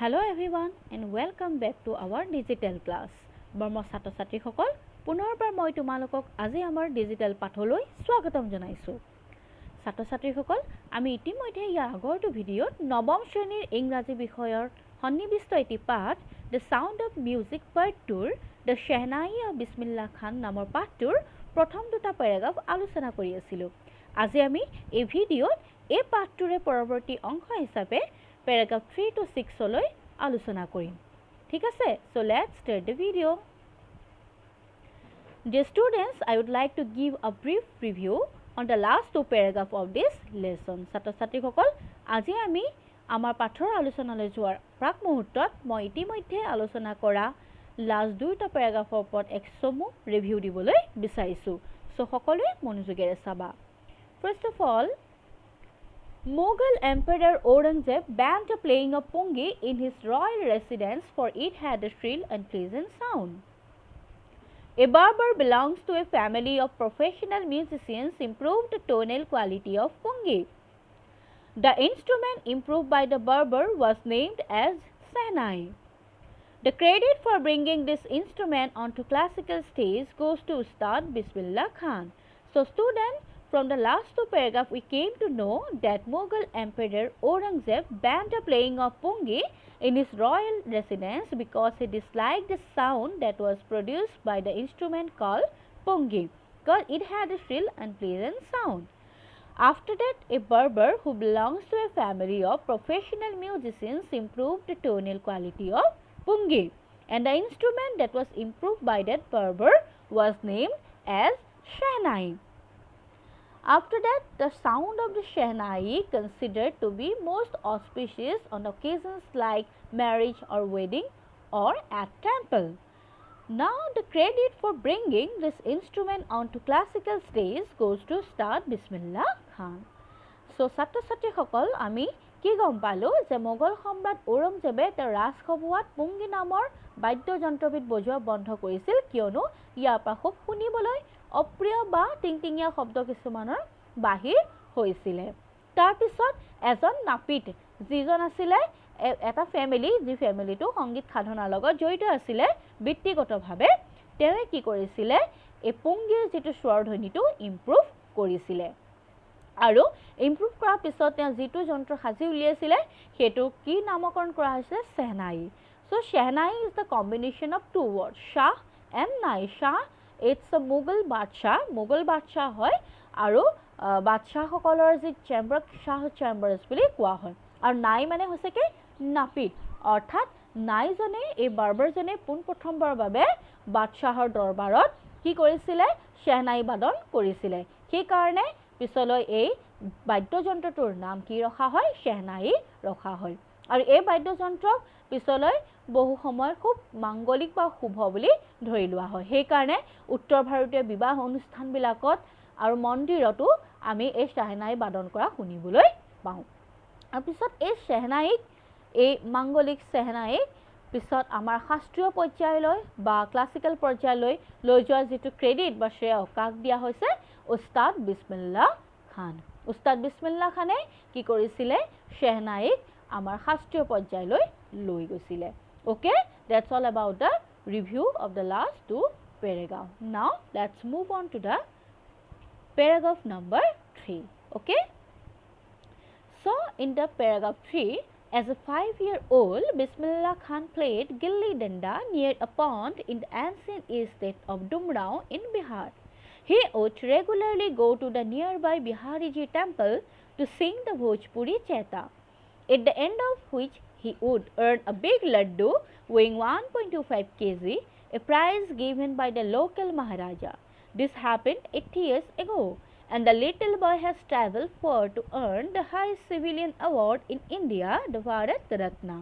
Hello everyone and welcome back to our digital class. Barma ছাত্ৰ ছাত্ৰীসকল পুনৰবাৰ মই তোমালোকক আজি আমাৰ ডিজিটেল পাঠলৈ স্বাগতম জনাইছো। ছাত্ৰ ছাত্ৰীসকল আমি ইতিমধ্যে ইয়াৰ আগৰটো ভিডিঅ'ত নৱম শ্ৰেণীৰ ইংৰাজী বিষয়ৰ সন্নিবিষ্ট এটি পাঠ The Sound of Music Part 2 The Shehnai of Bismillah Khan নামৰ পাঠটোৰ প্ৰথম দুটা পেৰাগ্ৰাফ আলোচনা কৰি আছিলো। আজি আমি এই ভিডিঅ'ত এই পাঠটোৰে পৰৱৰ্তী অংশ হিচাপে paragraph 3 to 6 লৈ আলোচনা কৰিম। ঠিক আছে? So let's start the video. Dear students, I would like to give a brief review on the last two paragraphs of this lesson. ছাত্ৰ ছাত্ৰীসকল আজি আমি আমাৰ পাঠৰ আলোচনালৈ যোৱাৰ প্ৰাক মুহূৰ্তত মই ইতিমধ্যে আলোচনা কৰা লাষ্ট দুটা পেৰাগ্ৰাফৰ ওপৰত এক চমু ৰিভিউ দিবলৈ বিচাৰিছো। So সকলোৱে মনোযোগেৰে চাবা। First of all, Mughal Emperor Aurangzeb banned playing of pungi in his royal residence for it had a shrill and pleasant sound. A barber belongs to a family of professional musicians improved the tonal quality of pungi. The instrument improved by the barber was named as Shehnai. The credit for bringing this instrument onto classical stage goes to Ustad Bismillah Khan. So students, from the last two paragraphs, we came to know that Mughal Emperor Aurangzeb banned the playing of pungi in his royal residence because he disliked the sound that was produced by the instrument called pungi, because it had a shrill and pleasant sound. After that, a barber who belongs to a family of professional musicians improved the tonal quality of pungi, and the instrument that was improved by that barber was named as Shehnai. After that, the sound of the Shehnai considered to be most auspicious on occasions like marriage or wedding or at temple. Now, the credit for bringing this instrument onto classical stage goes to Ustad Bismillah Khan. So, ছাত্ৰ ছাত্ৰীসকল আমি কি গম পালো যে মোগল সম্ৰাট ঔৰংজেবে তেওঁৰ ৰাজসভাত পুংগি নামৰ বাদ্যযন্ত্ৰবিধ বজোৱা বন্ধ কৰিছিল কিয়নো ইয়াৰ পৰা খুব শুনিবলৈ অপ্ৰিয় বা টিংটিঙীয়া শব্দ কিছুমানৰ বাহিৰ হৈছিলে। তাৰপিছত এজন নাপিত যিজন আছিলে এটা ফেমিলি, যি ফেমিলিটো সংগীত সাধনাৰ লগত জড়িত আছিলে বৃত্তিগতভাৱে, তেওঁ কি কৰিছিলে এই পুংগিৰ যিটো স্বৰ ধ্বনিটো ইম্প্ৰুভ কৰিছিলে আৰু ইম্প্ৰুভ কৰাৰ পিছত তেওঁ যিটো যন্ত্ৰ সাজি উলিয়াইছিলে সেইটো কি নামকৰণ কৰা হৈছিলে Shehnai. So Shehnai is the combination of two words, Shah and Nai. Shah, it's a Mughal Badshah হয় আৰু বাদশাহসকলৰ যি চেম্বাৰ শাহ চেম্বাৰ্ছ বুলি কোৱা হয় আৰু নাই মানে হৈছে কি নাপিত, অৰ্থাৎ নাইজনে এই বাৰ্বাৰজনে পোনপ্ৰথমবাৰৰ বাবে বাদশাহৰ দৰবাৰত কি কৰিছিলে Shehnai বাদন কৰিছিলে। সেইকাৰণে পিছলৈ এই বাদ্যযন্ত্ৰটোৰ নাম কি ৰখা হয় Shehnai ৰখা হয় আৰু এই বাদ্যযন্ত্ৰক পিছলৈ বহু সময় খুব মাংগলিক বা শুভ বুলি ধৰি লোৱা হয়। সেইকাৰণে উত্তৰ ভাৰতীয় বিবাহ অনুষ্ঠানবিলাকত আৰু মন্দিৰতো আমি এই Shehnai বাদন কৰা শুনিবলৈ পাওঁ। আৰু পিছত এই Shehnai, এই মাংগলিক Shehnai পিছত আমাৰ শাস্ত্ৰীয় পৰ্যায়লৈ বা ক্লাছিকেল পৰ্যায়লৈ লৈ যোৱাৰ যিটো ক্ৰেডিট বা শ্ৰেয় কাক দিয়া হৈছে উস্তাদ বিছমিল্লাহ খান। উস্তাদ বিছমিল্লাহ খানে কি কৰিছিলে Shehnai আমাৰ শাস্ত্ৰীয় পৰ্যায়লৈ লৈ গৈছিলে। Okay, that's all about the review of the last two paragraphs. Now let's move on to the paragraph number 3. Okay, so in the paragraph 3, as a 5-year-old, Bismillah Khan played gilli danda near a pond in the ancient estate of Dumrao in Bihar. He would regularly go to the nearby Bihariji temple to sing the Bhojpuri Chaita, at the end of which he would earn a big laddu weighing 1.25 kg, a prize given by the local Maharaja. This happened 80 years ago, and the little boy has travelled far to earn the highest civilian award in India, the Bharat Ratna.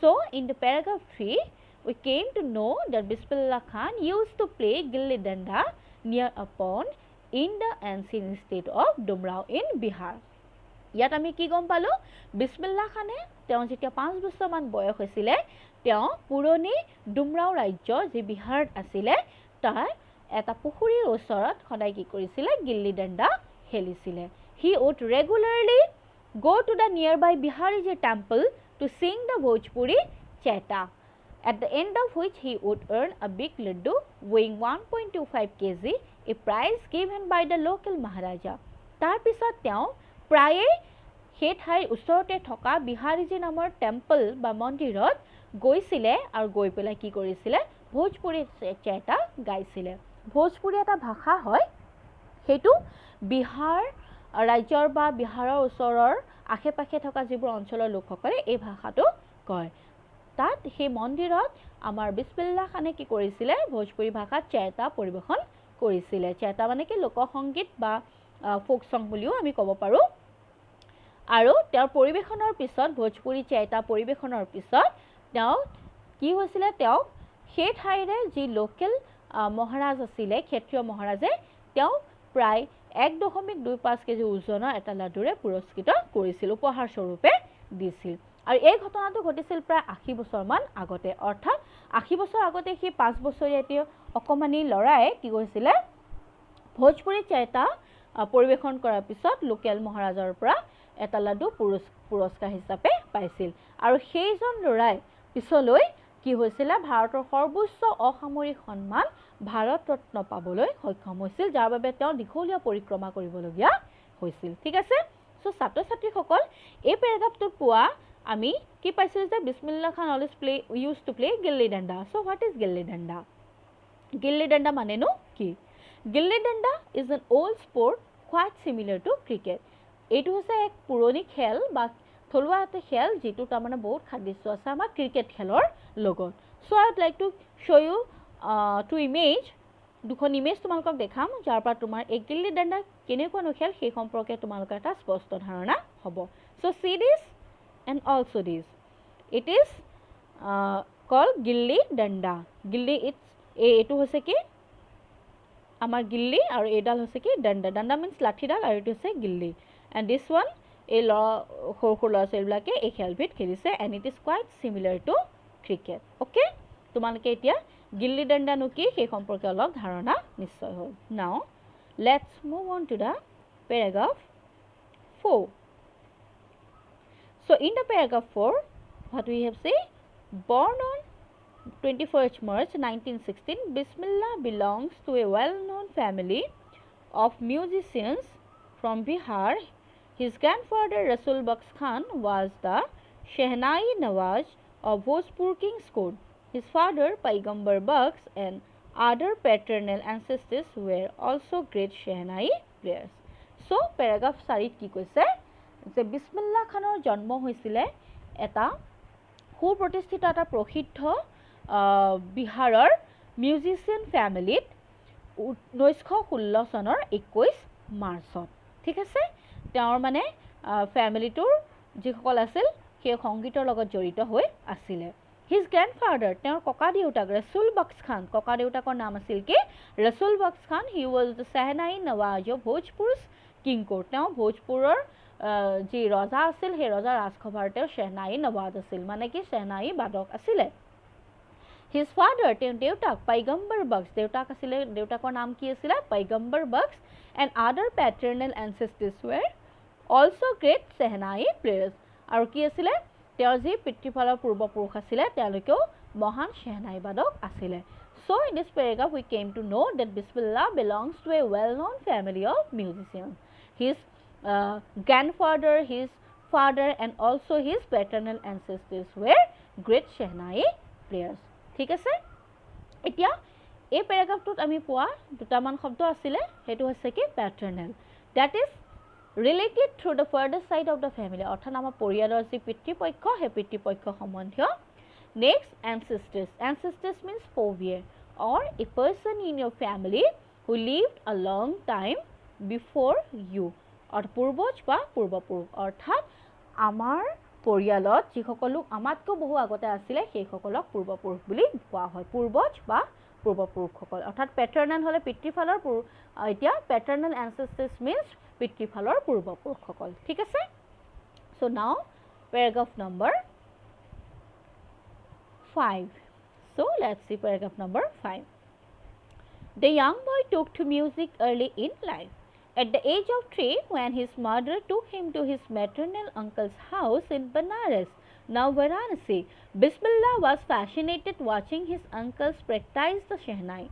So, in the paragraph 3, we came to know that Bismillah Khan used to play gilli danda near a pond in the ancient state of Dumrao in Bihar. ইয়াত আমি কি গম পালো বিছমিল্লাহ খানে তেওঁ যেতিয়া 5 বছৰমান বয়স হৈছিলে তেওঁ পুৰণি ডুমৰাও ৰাজ্য যি বিহাৰত আছিলে তাৰ এটা পুখুৰীৰ ওচৰত সদায় কি কৰিছিলে গিল্লি ডাণ্ডা খেলিছিলে। He would regularly go to the nearby Bihariji temple to sing the Bhojpuri Chaita, at the end of which he would earn a big laddu weighing 1.25 kg, a prize given by the local Maharaja. তাৰ পিছত তেওঁ প্ৰায়ে সেই ঠাইৰ ওচৰতে থকা বিহাৰীজী নামৰ temple বা মন্দিৰত গৈছিলে আৰু গৈ পেলাই কি কৰিছিলে ভোজপুৰী চেটা গাইছিলে ভোজপুৰী এটা ভাষা হয় সেইটো বিহাৰ ৰাজ্যৰ বা বিহাৰৰ ওচৰৰ আশে-পাশে থকা যিবোৰ অঞ্চলৰ লোকসকলে এই ভাষাটো কয় তাত সেই মন্দিৰত আমাৰ বিসমিল্লাহ খানে কি কৰিছিলে ভোজপুৰী ভাষাত চেটা পৰিবেশন কৰিছিলে চেটা মানে কি লোক সংগীত বা ফোক সং বুলিও আমি ক'ব পাৰো আৰু তেওঁৰ পৰিবেশনৰ পিছত ভোজপুৰী চেটা পৰিবেশনৰ পিছত তেওঁ কি হৈছিলে তেওঁ সেই ঠাইৰে যি লোকেল মহাৰাজ আছিলে ক্ষেত্ৰীয় মহাৰাজে তেওঁ প্ৰায় 1.25 কেজি ওজনৰ এটা লাডুৰে পুৰস্কৃত কৰিছিল উপহাৰ স্বৰূপে দিছিল আৰু এই ঘটনাটো ঘটিছিল প্ৰায় 80 বছৰমান আগতে অৰ্থাৎ 80 বছৰ আগতে সেই 5 বছৰীয়া এটি অকমানি লৰাই কি হৈছিলে ভোজপুৰী চেটা পৰিবেশন কৰাৰ পিছত লোকেল মহাৰাজৰ পৰা এটা লাডু পুৰস্কাৰ হিচাপে পাইছিল আৰু সেইজন লৰাই পিছলৈ কি হৈছিল ভাৰতৰ সৰ্বোচ্চ অসামৰিক সন্মান ভাৰত ৰত্ন পাবলৈ সক্ষম হৈছিল যাৰ বাবে তেওঁ দীঘলীয়া পৰিক্ৰমা কৰিবলগীয়া হৈছিল ঠিক আছে সো ছাত্ৰ ছাত্ৰীসকল এই পেৰাগ্ৰাফটো পোৱা আমি কি পাইছিল যে Bismillah Khan always use to play gilli danda so what is gilli danda মানেনো কি gilli danda is an old sport quite similar to cricket এইটো হৈছে এক পুৰণি খেল বা থলুৱা এটা খেল যেটো তাৰমানে বহুত খাদ্য আছে আমাৰ ক্ৰিকেট খেলৰ লগত so I would like to show you two image দুখন ইমেজ তোমালোকক দেখাম যাৰ পৰা তোমাৰ এক গিল্লি ডাণ্ডা কেনেকুৱা খেল সেই সম্পৰ্কে তোমালোকৰ এটা স্পষ্ট ধাৰণা হ'ব so see this and also this it is called gilli danda gilli এইটো হৈছে কি আমাৰ গিল্লি আৰু এডাল হৈছে কি ডাণ্ডা মিন্স লাঠিডাল আৰু এইটো হৈছে গিল্লি and this one এই সৰু ল'ৰা-ছোৱালীবিলাকে এই খেলবিধ খেলিছে and it is quite similar to cricket okay তোমালোকে এতিয়া গিল্লি ডাণ্ডা নো কি সেই সম্পৰ্কে অলপ ধাৰণা নিশ্চয় হ'ল now let's move on to the paragraph 4 so in the paragraph 4 what we have say born on 21st March 1916 Bismillah belongs to a well-known family of musicians from Bihar. His grandfather Rasul Baksh Khan was the Shehnai Nawaz of Bhojpur King's Court. His father Paigambar Baksh and other paternal ancestors were also great Shehnai players. So paragraph 4 কি কৈছে যে বিসমিল্লাহ খানৰ জন্ম হৈছিল এটা সুপ্ৰতিষ্ঠিত এটা প্ৰসিদ্ধ বিহাৰৰ মিউজিচিয়ান ফ্যামিলিত 1916 চনৰ 21 মাৰ্চত ঠিক আছে তেওঁৰ মানে ফ্যামিলিটোৰ যিসকল আছিল সেই সংগীতৰ লগত জড়িত হৈ আছিল হিজ গ্ৰাণ্ডফাদাৰ তেওঁৰ ককা দেউতাক ৰসুল বক্স খান ককা দেউতাকৰ নাম আছিল কি Rasul Bux Khan he was the shehnai nawaz of Bhojpur king court তেওঁ ভোজপুৰৰ যি ৰজা আছিল সেই ৰজা ৰাজসভাৰ তেওঁ সেহনাই নৱাজ আছিল মানে কি সেহনাই বাদক আছিল His father, Deutak, Paigambar Baksh, Deutak asile, Deutakor naam ki asile, Paigambar Baksh, and other paternal ancestors were also great Shehnai players. Aru ki asile, তেওঁৰ যি পিতৃফালৰ পূৰ্বপুৰুষ আছিলে তেওঁলোকেও মহান Shehnai badok asile. So in this paragraph we came to know that Bismillah belongs to a well-known family of musicians. His grandfather, his father, and also his paternal ancestors were great Shehnai players. ঠিক আছে এতিয়া এই প্যাৰাগ্ৰাফটোত আমি পোৱা দুটামান শব্দ আছিল হেতু হৈছে কি paternal that is related through the father side of the family অৰ্থাৎ আমাৰ পৰিয়ালৰ যি পিতৃপক্ষ হে পিতৃপক্ষ সম্বন্ধীয় next ancestors means forebear or a person in your family who lived a long time before you or পূৰ্বজ বা পূৰ্বপুৰুষ অৰ্থাৎ আমাৰ পৰিয়ালত যিসকল আমাতকৈ বহু আগতে আছিল সেই সকলক পূৰ্বপুৰুষ বুলি কোৱা হয় পূৰ্বজ বা পূৰ্বপুৰুষসকল অৰ্থাৎ প্যাটাৰ্নেল হলে পিতৃফালৰ এতিয়া প্যাটাৰ্নেল ancestors means পিতৃফালৰ পূৰ্বপুৰুষসকল ঠিক আছে so now paragraph number 5 so let's see paragraph number 5 The young boy took to music early in life At the age of 3, when his mother took him to his maternal uncle's house in Banaras, now Varanasi, Bismillah was fascinated watching his uncles practice the Shehnai.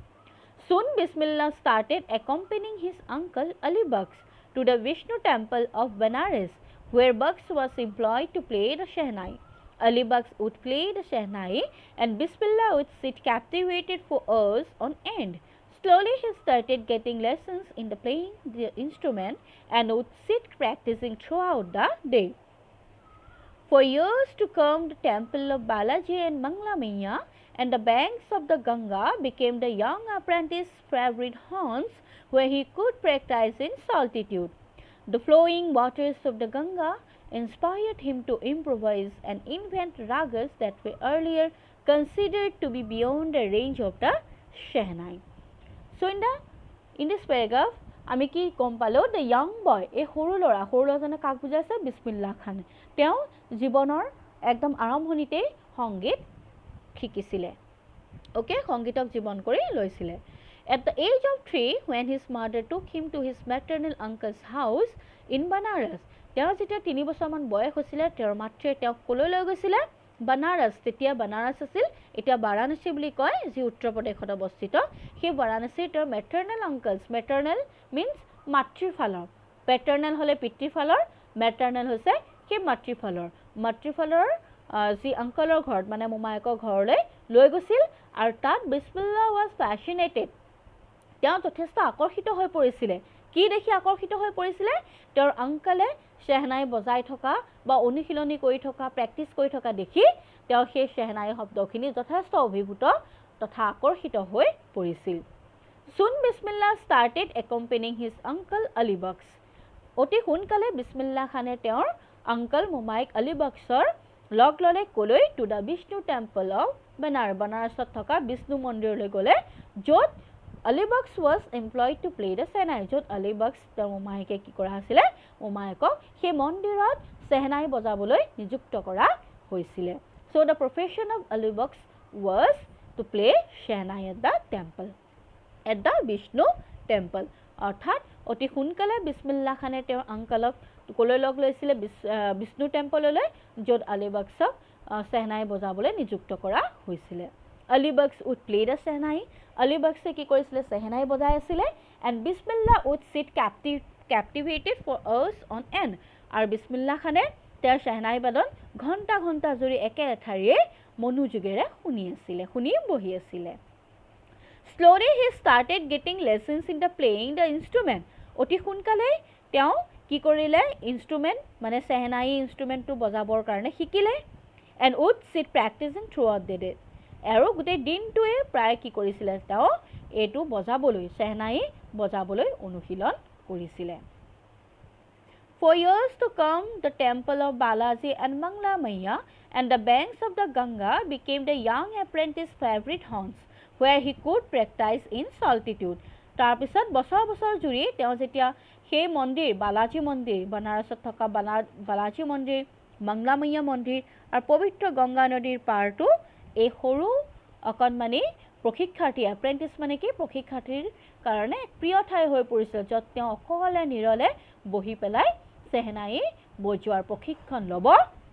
Soon Bismillah started accompanying his uncle Ali Baksh to the Vishnu temple of Banaras, where Baksh was employed to play the Shehnai. Ali Baksh would play the Shehnai and Bismillah would sit captivated for hours on end. Slowly he started getting lessons in the playing the instrument and would sit practicing throughout the day. For years to come, the temple of Balaji and Mangla Maiya and the banks of the Ganga became the young apprentice's favorite haunts where he could practice in solitude. The flowing waters of the Ganga inspired him to improvise and invent ragas that were earlier considered to be beyond the range of the Shehnai. So in this paragraph, আমি কি গম পালোঁ the young বয় এই সৰু ল'ৰাজনে কাক বুজাইছে বিছমিল্লা খান তেওঁ জীৱনৰ একদম আৰম্ভণিতেই সংগীত শিকিছিলে ওকে সংগীতক জীৱন কৰি লৈছিলে At the age of 3, when his mother took him to his maternal uncle's house in Banaras, তেওঁৰ যেতিয়া 3 বছৰমান বয়স হৈছিলে তেওঁৰ মাতৃয়ে তেওঁক কলৈ লৈ গৈছিলে Banaras, তেতিয়া Banaras আছিল এতিয়া বাৰাণসী বুলি কয় যি উত্তৰ প্ৰদেশত অৱস্থিত সেই বাৰাণসীৰ তেওঁৰ maternal uncles maternal means মাতৃৰ ফালৰ paternal হলে পিতৃৰ ফালৰ maternal হৈছে সেই মাতৃৰ ফালৰ যি আঙ্কলৰ ঘৰত মানে মোমায়েকৰ ঘৰলৈ লৈ গৈছিল আৰু তাত Bismillah was fascinated তেওঁ যথেষ্ট আকৰ্ষিত হৈ পৰিছিলে কি দেখি আকৰ্ষিত হৈ পৰিছিলে তেওঁৰ আঙ্কলে শেহনাই বজাই থকা বা অনুশীলনী কৰি থকা প্ৰেক্টিস কৰি থকা দেখি তেওঁ সেই শেহনাই শব্দখিনি যথেষ্ট অভিভূত তথা আকৰ্ষিত হৈ পৰিছিল Soon Bismillah started accompanying his uncle Ali Baksh অতি সোনকালে Bismillah খানে তেওঁৰ আঙ্কল মোমাইক Ali Bakshৰ লগ ললে কলৈ to the Vishnu temple of Banaras থকা বিষ্ণু মন্দিৰলৈ গলে য'ত Ali Baksh was employed to play the Shehnai য'ত Ali Baksh তেওঁৰ মোমাইকে কি কৰা হৈছিলে মোমাইকক সেই মন্দিৰত Shehnai বজাবলৈ নিযুক্ত কৰা হৈছিলে So the profession of Ali Baksh was to play Shehnai at the temple at the Vishnu temple অৰ্থাৎ অতি সোনকালে Bismillah খানে তেওঁৰ আঙ্কলক কলৈ লগ লৈছিলে বিষ্ণু টেম্পললৈ য'ত Ali Bakshক Shehnai বজাবলৈ নিযুক্ত কৰা হৈছিলে Ali Baksh would play the Shehnai Ali Baksh কি কৰিছিলে Shehnai বজাই আছিলে and Bismillah would sit captivated for hours on end আৰু Bismillah খানে তেওঁৰ Shehnai বাদন ঘণ্টা জুৰি একেলেঠাৰিয়ে মনোযোগেৰে শুনি বহি আছিলে Slowly he started getting lessons in the playing the instrument অতি সোনকালে তেওঁ কি কৰিলে ইনস্ট্ৰুমেন্ট মানে Shehnai ইনস্ট্ৰুমেন্টটো বজাবৰ কাৰণে শিকিলে and would sit practicing throughout the day আৰু গোটেই দিনটোৱে প্ৰায় কি কৰিছিলে তেওঁ এটো বজাবলৈ Shehnai বজাবলৈ অনুশীলন কৰিছিলে For years to come, the temple of Balaji and Mangla Maiya and the banks of the Ganga became the young apprentice's favorite haunts, where he could practice in solitude. তাৰপিছত বছৰ জুৰি তেওঁ যেতিয়া সেই মন্দিৰ বালাজী মন্দিৰ বনাৰসত থকা বালাজী মন্দিৰ মংলা মাইয়া মন্দিৰ আৰু পবিত্ৰ গংগা নদীৰ পাৰটো এই সৰু অকণমানি প্ৰশিক্ষাৰ্থী এপ্ৰেন্টিছ মানে কি প্ৰশিক্ষাৰ্থীৰ কাৰণে প্ৰিয় ঠাই হৈ পৰিছিল য'ত তেওঁ অকলে নিৰলে বহি পেলাই Shehnai বজোৱাৰ প্ৰশিক্ষণ ল'ব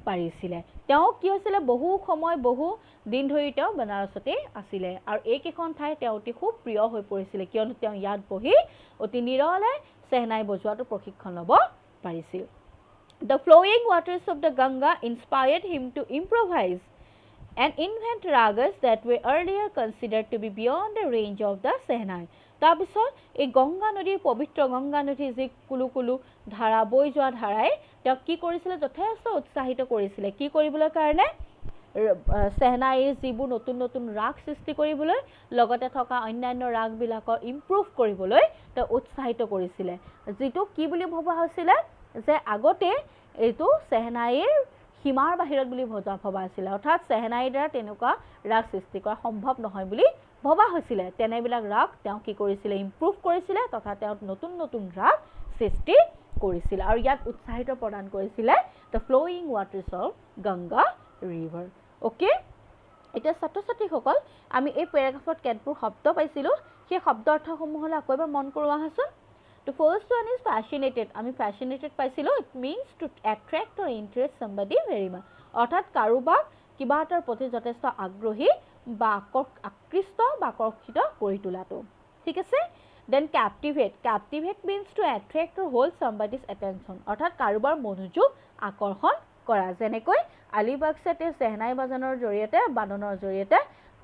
পাৰিছিলে তেওঁ কি হৈছিল বহু সময় বহু দিন ধৰি তেওঁ বনাৰসতে আছিলে আৰু এইকেইখন ঠাই তেওঁ অতি খুব প্ৰিয় হৈ পৰিছিল কিয়নো তেওঁ ইয়াত বহি অতি নিৰলে Shehnai বজোৱাটো প্ৰশিক্ষণ ল'ব পাৰিছিল The flowing waters of the Ganga inspired him to improvise and invent ragas that were earlier considered to be beyond the range of the Shehnai তাৰপিছত এই গংগা নদীৰ পবিত্ৰ গংগা নদীৰ যি কুলুকুলু ধাৰা বৈ যোৱা ধাৰাই তেওঁ কি কৰিছিল যথেষ্ট উৎসাহিত কৰিছিল কি কৰিবলৈ কাৰণে Shehnaiৰ যিবোৰ নতুন ৰাগ সৃষ্টি কৰিবলৈ লগতে থকা অন্যান্য ৰাগবিলাকৰ ইমপ্ৰুভ কৰিবলৈ তেওঁ উৎসাহিত কৰিছিল যিটো কি বুলি ভবা হৈছিল যে আগতে এইটো Shehnaiৰ সীমাৰ বাহিৰত বুলি ভবা আছিল অৰ্থাৎ Shehnaiৰ দ্বাৰা তেনেকুৱা ৰাগ সৃষ্টি কৰা সম্ভৱ নহয় বুলি ভবা হৈছিল তেনেবিলাক ৰাগ তেওঁ কি কৰিছিল ইমপ্ৰুভ কৰিছিল তথা তেওঁ নতুন ৰাগ সৃষ্টি কৰিছিল আৰু ইয়াত উৎসাহিত প্ৰদান কৰিছিল the flowing waters of Ganga river okay এটা ছাত্ৰ-ছাত্ৰী সকল আমি এই প্যাৰাগ্ৰাফত কেতবোৰ শব্দ পাইছিলো সেই শব্দ অৰ্থসমূহলৈ আকৌ এবাৰ মন কৰোৱা Hason The first one is fascinated. আমি fascinated পাইছিলোঁ. It means to attract or interest somebody very much. অৰ্থাৎ কাৰোবাক কিবা এটাৰ প্ৰতি যথেষ্ট আগ্ৰহী বা আকৃষ্ট বা আকৰ্ষিত কৰি তোলাটো ঠিক আছে then captivate captivate means to attract or hold somebody's attention অৰ্থাৎ কাৰোবাৰ মনোযোগ আকৰ্ষণ কৰা যেনেকৈ আলী বাক্সাতে সেহনাই বাজানৰ জৰিয়তে বাদনৰ জৰিয়তে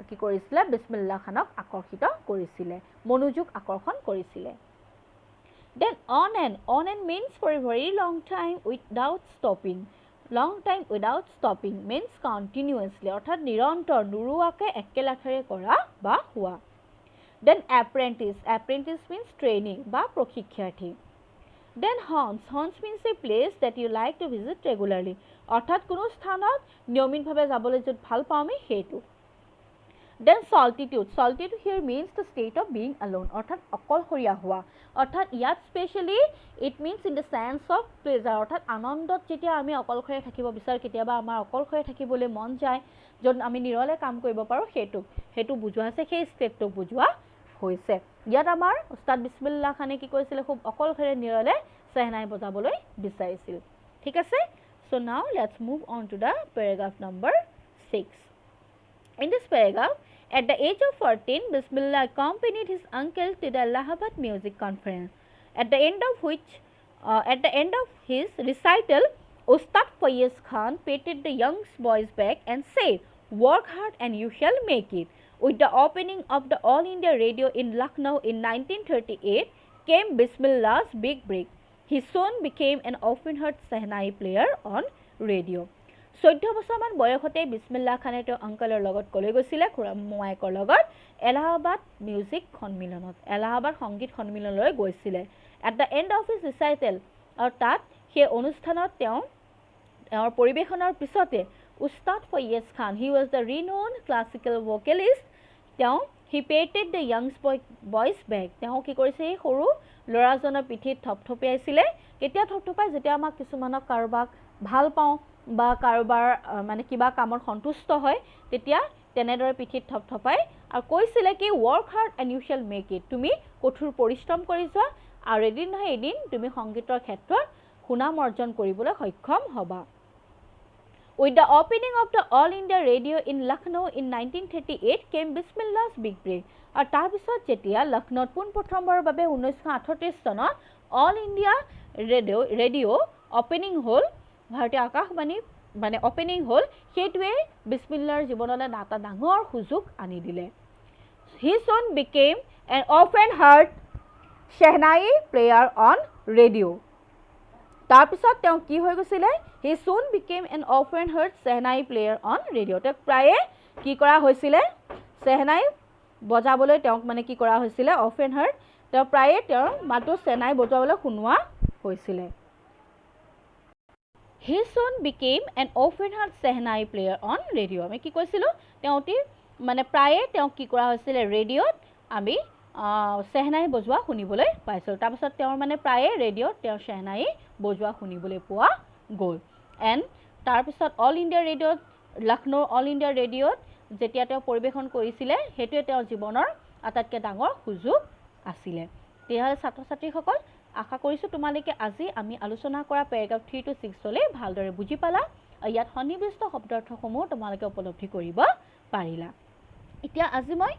কি কৰিছিলে বিসমিল্লাহ খানক আকৰ্ষিত কৰিছিলে মনোযোগ আকৰ্ষণ কৰিছিলে then on and means for a very long time without stopping long time without stopping means continuously অৰ্থাৎ নিৰন্তৰ নুৰুৱাকে একেলাথাৰে কৰা বা হোৱা then apprentice means training বা প্ৰশিক্ষাৰ্থী then haunts means a place that you like to visit regularly অৰ্থাৎ কোনো স্থানত নিয়মিতভাৱে যাবলৈ য'ত ভাল পাওঁ আমি সেইটো then solitude here means the state of being alone অৰ্থাৎ অকলশৰীয়া হোৱা অৰ্থাৎ ইয়াত specially it means in the sense of pleasure অৰ্থাৎ আনন্দত যেতিয়া আমি অকলশৰে থাকিব বিচাৰ কেতিয়াবা আমাৰ অকলশৰে থাকিবলৈ মন যায় য'ত আমি নিৰলে কাম কৰিব পাৰো হেতু বুজোৱা আছে সেই ষ্টেটটো বুজোৱা হৈছে ইয়াত আমাৰ উস্তাদ বিসমিল্লাহ খানে কি কৈছিল খুব অকলশৰে নিৰলে সেহনাই বজাবলৈ বিচাৰিছিল ঠিক আছে so now let's move on to the paragraph number 6 in this paragraph at the age of 14 Bismillah accompanied his uncle to the Allahabad music conference at the end of his recital Ustad Faiz Khan patted the young boy's back and said work hard and you shall make it with the opening of the All India Radio in Lucknow in 1938 came Bismillah's big break he soon became an often-heard Sehnai player on radio 14 বছৰমান বয়সতে বিসমিল্লাহ খানে তেওঁ আঙ্কলৰ লগত কলৈ গৈছিলে খুৰাম মোৱাইকৰ লগত Allahabad music সন্মিলনত এলাহাবাদ সংগীত সন্মিলনলৈ গৈছিলে at the end of his recital আৰু তাত সেই অনুষ্ঠানত তেওঁৰ পৰিবেশনৰ পিছতে উস্তাদ ফয়েজ খান he was the renowned classical vocalist তেওঁ he patted the young boy's back তেওঁ কি কৰিছে এই সৰু লৰাজনৰ পিঠিত থপথপিয়াইছিলে কেতিয়া থপথপাই যেতিয়া আমাক কিছুমানক কাৰোবাক ভাল পাওঁ বা কাৰোবাৰ মানে কিবা কামৰ সন্তুষ্ট হয় তেতিয়া তেনেদৰে পিঠিত থপথপাই আৰু কৈছিলে কি work hard and you shall make it তুমি কঠোৰ পৰিশ্ৰম কৰি যোৱা আৰু এদিন নহয় এদিন তুমি সংগীতৰ ক্ষেত্ৰত সুনাম অৰ্জন কৰিবলৈ সক্ষম হ'বা With the opening of the All India Radio in Lucknow in 1938 came Bismillah's big break. আৰু তাৰ পিছত যেতিয়া লক্ষ্ণৌত পোনপ্ৰথমবাৰৰ বাবে 1938 চনত All India Radio opening হ'ল ভাৰতীয় আকাশবাণী মানে opening হ'ল সেইটোৱে বিসমিল্লাহৰ জীৱনলৈ এটা ডাঙৰ সুযোগ আনি দিলে He soon became an often heard Shehnai player on radio. তাৰ পিছত তেওঁ কি হৈ গৈছিলে He soon became an often heard Sehnai player on radio. তেওঁক প্ৰায়ে কি কৰা হৈছিলে সেহনাই বজাবলৈ তেওঁক মানে কি কৰা হৈছিলে often heard তেওঁ প্ৰায়ে তেওঁৰ মাতো সেহনাই বজাবলৈ শুনোৱা হৈছিলে He soon became an often heard Sehnai player on radio. আমি কি কৈছিলো তেওঁটি মানে প্ৰায়ে তেওঁ কি কৰা হৈছিলে ৰেডিঅ'ত আমি সেহনাই বজোৱা শুনিবলৈ পাইছিল তাৰ পিছত তেওঁৰ মানে প্ৰায়ে ৰেডিঅ'ত তেওঁ সেহনাই বজোৱা শুনিবলৈ পোৱা গ'ল এণ্ড তাৰ পিছত অল ইণ্ডিয়া ৰেডিঅ'ত লক্ষ্ণৌ অল ইণ্ডিয়া ৰেডিঅ'ত যেতিয়া তেওঁ পৰিবেশন কৰিছিলে হেতুৱে তেওঁৰ জীৱনৰ আটাইতকৈ ডাঙৰ সুযোগ আছিলে তেতিয়াহ'লে ছাত্ৰ-ছাত্ৰীসকল আশা কৰিছো তোমালোকে আজি আমি আলোচনা কৰা প্যাৰাগ্ৰাফ 3 to 6 লৈ ভালদৰে বুজি পালা ইয়াত সন্নিৱিষ্ট শব্দাৰ্থসমূহ তোমালোকে উপলব্ধি কৰিব পাৰিলা এতিয়া আজি মই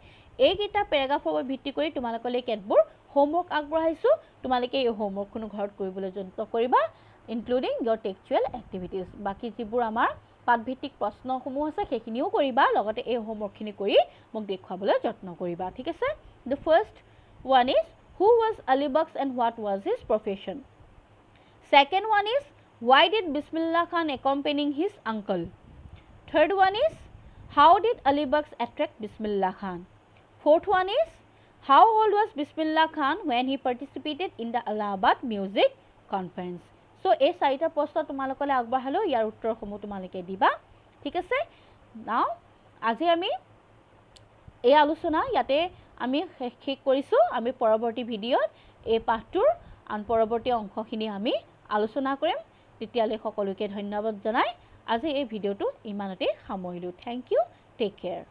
এইকেইটা প্যাৰাগ্ৰাফৰ ওপৰত ভিত্তি কৰি তোমালোকলৈ কেতবোৰ হোমৱৰ্ক আগবঢ়াইছো তোমালোকে এই হোমৱৰ্কখন ঘৰত কৰিবলৈ যত্ন কৰিবা ইনক্লুডিং your textual activities বাকি যিবোৰ আমাৰ পাঠভিত্তিক প্ৰশ্নসমূহ আছে সেইখিনিও কৰিবা লগতে এই হোমৱৰ্কখিনি কৰি মোক দেখুৱাবলৈ যত্ন কৰিবা ঠিক আছে the first one is who was Ali Baksh and what was his profession second one is why did Bismillah Khan accompanying his uncle third one is how did Ali Baksh attract Bismillah Khan fourth one is how old was Bismillah Khan when he participated in the Allahabad music conference so এই চাৰিটা প্ৰশ্ন তোমালোকলৈ আগবঢ়ালো ইয়াৰ উত্তৰসমূহ তোমালোকে দিবা ঠিক আছে নাও আজি আমি এই আলোচনা ইয়াতে আমি শেষ কৰিছো আমি পৰৱৰ্তী ভিডিঅ'ত এই পাঠটোৰ আন পৰৱৰ্তী অংশখিনি আমি আলোচনা কৰিম তেতিয়ালৈ সকলোকে ধন্যবাদ জনাই আজি এই ভিডিঅ'টো ইমানতে সামৰিলো থ্যাংক ইউ টেক কেয়াৰ